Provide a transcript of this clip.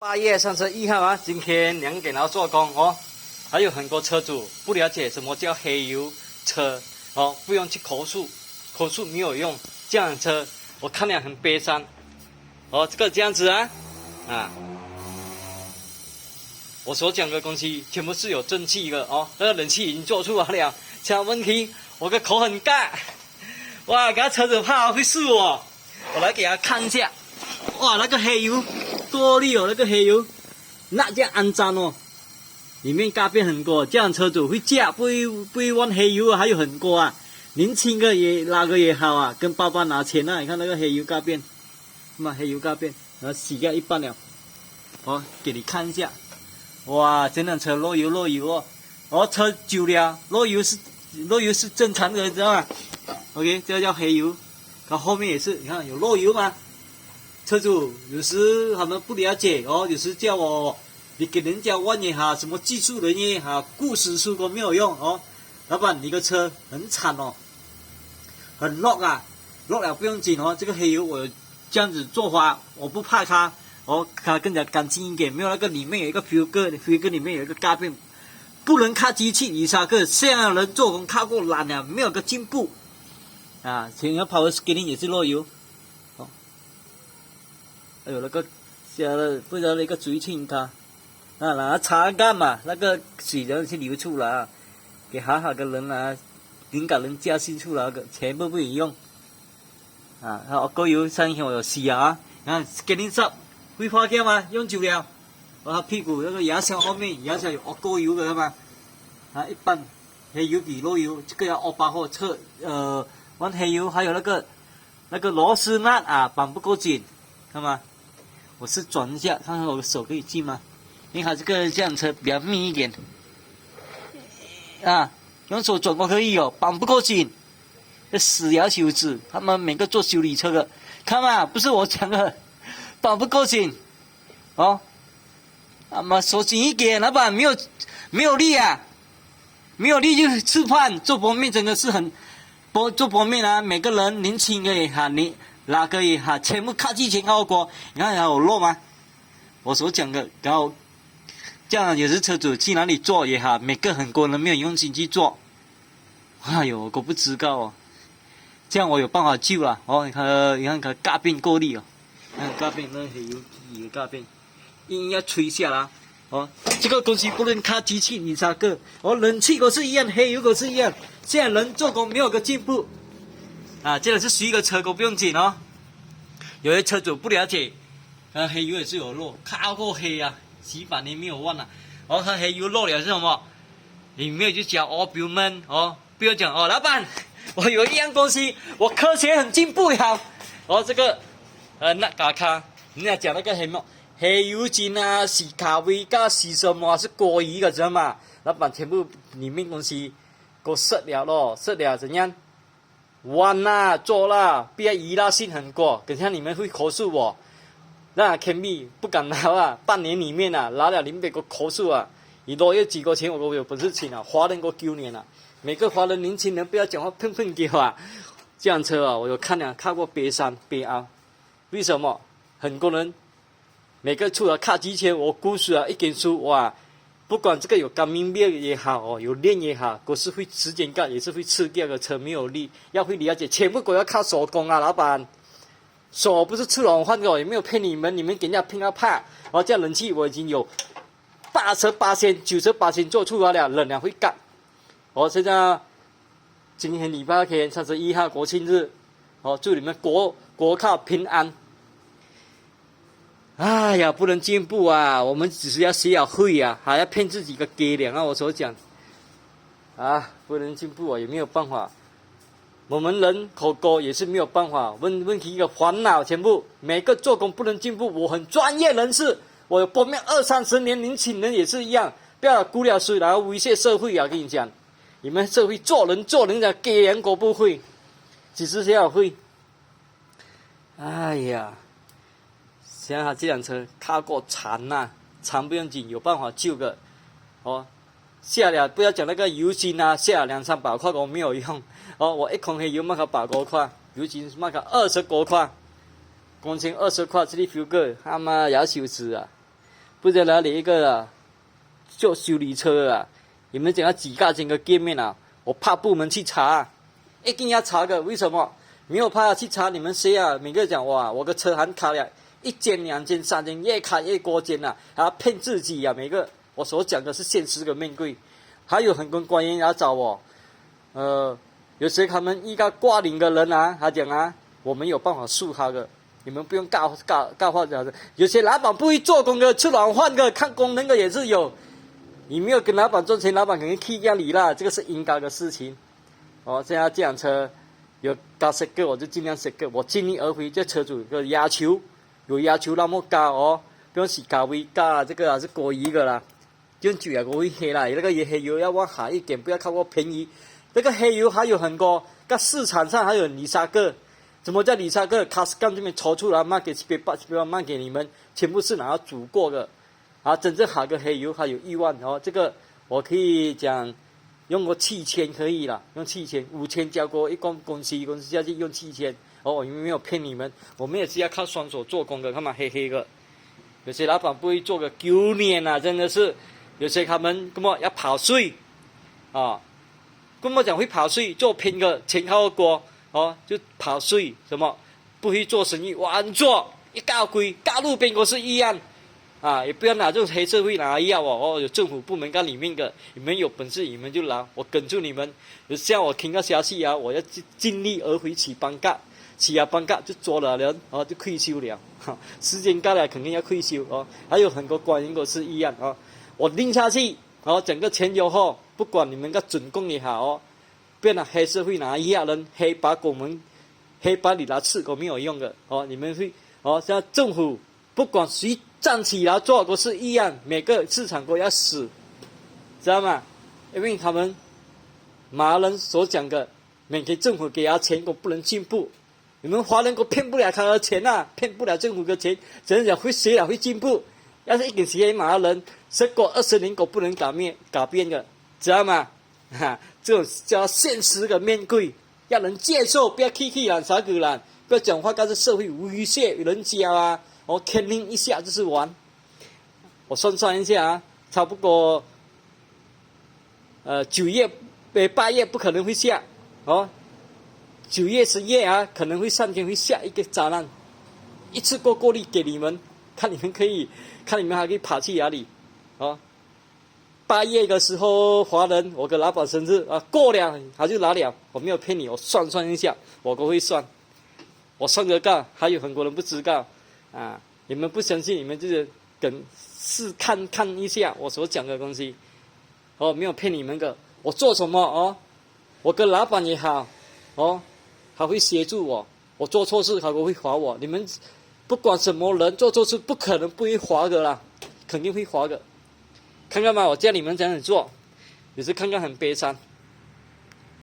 8月31号啊，今天2点要做工哦。还有很多车主不了解什么叫黑油车哦，不用去口述，口述没有用。这样的车我看了很悲伤哦，这样子啊，我所讲的东西全部是有证据的哦。那个冷气已经做出来了，这样问题我的口很干，哇，给他车子怕会死我。我来给他看一下，哇，那个黑油多厉哦，那个黑油那这样肮脏哦，里面嘎变很多，这样车主会驾不会忘黑油啊，还有很多啊，年轻的也哪个也好啊，跟爸爸拿钱啊，你看那个黑油嘎变，黑油嘎变，然后洗掉一半了，我给你看一下，哇，这辆车漏油哦，车久了漏油是正常的，知道吗 ？OK， 这个叫黑油，它后面也是，你看有漏油吗？车主有时他们不了解哦，有时叫我你给人家问一下什么技术人员哈，故事书都没有用哦。老板，你的车很惨哦，很落啊，落了不用紧哦。这个黑油我这样子做法，我不怕它哦，它更加干净一点，没有那个里面有一个皮革里面有一个嘎变，不能靠机器泥沙个，这样的人做工靠过懒了，没有个进步啊。前个 Power Scaling 也是漏油。还有那个加了不知道那个嘴清它，拿它擦干嘛，那个水然后去流出来，给好好的人啊，灵感人加新出来个，全部不能用。啊，还有锅油上天我有洗啊，你看给你湿会花掉吗？用久了，它屁股那个牙刷后面有锅油的嘛，啊，一般黑油比漏油，这个要200或测玩黑油，还有那个螺丝那啊绑不够紧，看吗？我是转一下，看看我的手可以进吗？你看这个辆车比较密一点，啊，用手转过可以哦，绑不够紧，这死要求子，他们每个做修理车的，看嘛，不是我讲的，绑不够紧，哦，手紧一点，老板没有力啊，没有力就吃饭，做薄面真的是做薄面啊，每个人年轻的哈你。哪个也好，全部靠机前靠过，你看有漏吗？我所讲的，然后这样有时车主去哪里做也好，每个很多人没有用心去做，哎呦，我不知道哦。这样我有办法救了哦。你看嘎变够力哦，看嘎变那黑油底的嘎变，硬要吹下来哦。这个东西不能靠机器你擦个哦，冷气都是一样，黑油都是一样，现在人做工没有个进步。啊，这个是11个车钩不用紧哦。有些车主不了解，黑油也是有漏，靠过黑啊，洗把年没有忘了。哦，它黑油漏了是什么？你没有去讲哦，朋友们哦，不要讲哦，老板，我有一样东西，我科学很进步呀。哦，这个那嘎卡，人家讲那个黑油精啊，洗咖啡加洗什么是过于的，知道吗？老板全部里面东西给我塞了咯，塞了怎样？弯啦，做啦，不要依赖性很高，等下你们会投诉我，那肯定不敢拿啊，半年里面啊，拿了你们给我投诉啊，你多要几个钱我都有本事请啊，华人给我丢脸啊，每个华人年轻人不要讲话碰给我啊，这辆车啊，我有看过悲伤悲哀，为什么？很多人每个出了卡机前，我估计啊，一点书哇。不管这个有干明面也好哦，有链也好，都是会时间干，也是会吃掉的车没有力，要会了解，全部都要靠手工啊，老板，手不是吃软饭的，也没有骗你们给人家骗到怕。哦，这样冷气我已经有88%、98%做出来了，冷了会干。哦，现在今天礼拜天31号国庆日，哦，祝你们国靠平安。哎呀，不能进步啊！我们只是要学好会啊，还要骗自己个爹娘啊！我所讲，啊，不能进步啊，也没有办法。我们人口高也是没有办法，问题一个烦恼，全部每个做工不能进步。我很专业人士，我有薄面20-30年，年轻人也是一样，不要估了水然后威胁社会啊！跟你讲，你们社会做人的给人国不会，只是学好会。哎呀！想想这辆车靠过残呐，残不用紧，有办法救的。哦，下了不要讲那个油精啊，下了200-300块都没有用。哦，我一桶黑油卖个100多块，油精卖个20多块，工钱20块，这里修个他妈要羞耻啊！不知道哪里一个啊，做修理车的啊，你们讲要几个见面啊？我怕部门去查，一定要查的。为什么？没有怕去查你们谁啊？每个讲哇，我个车还卡了1间、2间、3间，越卡越过间了，还要骗自己啊！每个我所讲的是现实的面对，还有很多官员来找我，有些他们遇到挂零的人啊，他讲啊，我们有办法诉他的，你们不用告话讲的。有些老板不会做工的，吃软饭的，看工人的也是有。你没有跟老板赚钱，老板肯定去压你啦，这个是应该的事情。现在这辆车。有加设个我就尽量设个，我尽力而为。这车主的要求有要求那么高哦，不用是价位价，这个还是过于的啦。用久了我会黑啦，那个也黑油要往下一点，不要靠我便宜。这个黑油还有很多，在市场上还有泥沙个，什么叫泥沙个？卡斯干这边抽出来卖给700-800卖给你们，全部是拿来煮过的。真正好的黑油还有1万哦，这个我可以讲。用过7000可以了，用7000，5000交过一公司下去用7000。我们没有骗你们，我们也是要靠双手做工的，他们黑黑的。有些老板不会做个9年啊，真的是。有些他们根本要跑税，根本讲会跑税，做偏个前后锅就跑税什么，不会做生意，乱做一大堆，大路边都是一样。也不要拿这种黑社会拿药有政府部门在里面的，你们有本事你们就拿，我跟住你们。像我听到消息我要尽力而为起班价，起班价就做了人就退休了，时间到了肯定要退休还有很多官员都是一样我拎下去整个前后后，不管你们个准公也好不要拿黑社会拿药人，黑把我们黑把你拿刺都没有用的你们会现在政府不管谁站起来做都是一样，每个市场都要死，知道吗？因为他们马人所讲的，每给政府给他钱都不能进步，你们华人都骗不了他的钱骗不了政府的钱，怎样讲会谁了会进步？要是一点钱马人吃过20年都不能改变的，知道吗？这种叫现实的面对，要能接受，不要气人啥个人，不要讲话告诉社会威胁人家天令一下就是完。我算一下差不多9月8月不可能会下9月10月可能会3天会下一个灾难，一次过滤给你们，看你们还可以跑去哪里8月的时候华人我跟老板生日过了他就拿了，我没有骗你，我算一下，我都会算，我算得到，还有很多人不知道你们不相信，你们就是看一下我所讲的东西没有骗你们的。我做什么我跟老板也好他会协助我做错事他都会罚我。你们不管什么人做错事不可能不会罚的啦，肯定会罚的。看看嘛，我叫你们这样子做，也是看看很悲伤。